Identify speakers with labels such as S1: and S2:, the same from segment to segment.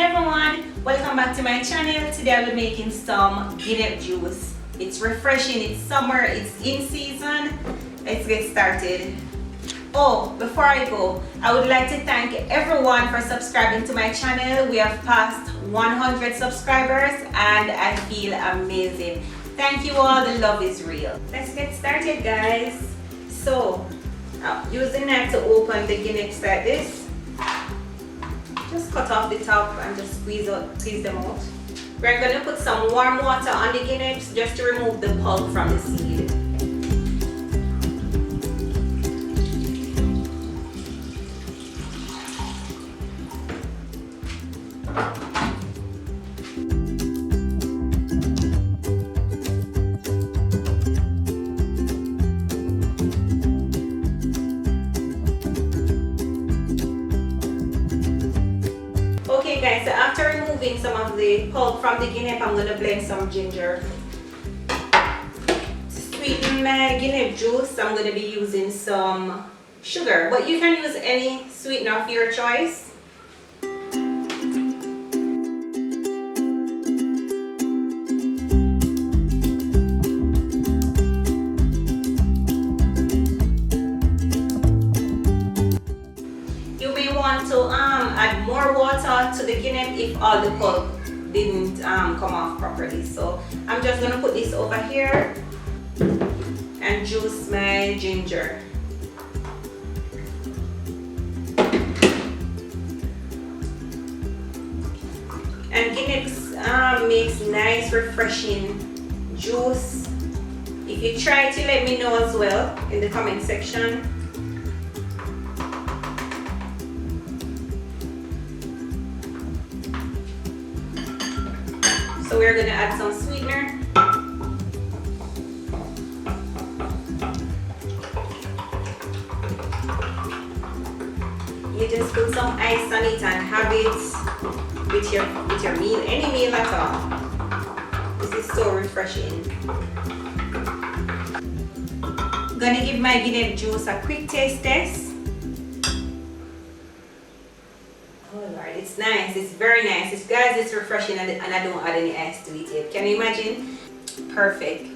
S1: Hey everyone, welcome back to my channel. Today I'll be making some Guinep juice. It's refreshing, it's summer, it's in season. Let's get started. Oh, before I go, I would like to thank everyone for subscribing to my channel. We have passed 100 subscribers and I feel amazing. Thank you all, the love is real. Let's get started, guys. So, using that to open the Guineps like this. Just cut off the top and just squeeze them out. We're going to put some warm water on the Guineps just to remove the pulp from the seed. Okay guys, so after removing some of the pulp from the Guinep, I'm going to blend some ginger. To sweeten my Guinep juice, I'm going to be using some sugar, but you can use any sweetener of your choice. Want to add more water to the Guinep if all the pulp didn't come off properly. So I'm just going to put this over here and juice my ginger. And Guineps makes nice refreshing juice. If you try it, let me know as well in the comment section. So we're going to add some sweetener. You just put some ice on it and have it with your meal, any meal at all. This is so refreshing. I'm going to give my Guinep juice a quick taste test. Oh Lord, it's nice, it's very nice. Guys, it's refreshing and I don't add any ice to it yet. Can you imagine? Perfect.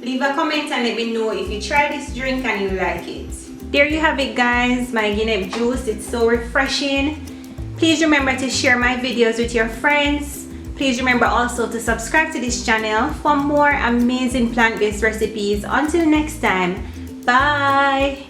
S1: Leave a comment and let me know if you try this drink and you like it. There you have it guys, my Guinep juice. It's so refreshing. Please remember to share my videos with your friends. Please remember also to subscribe to this channel for more amazing plant-based recipes. Until next time, bye!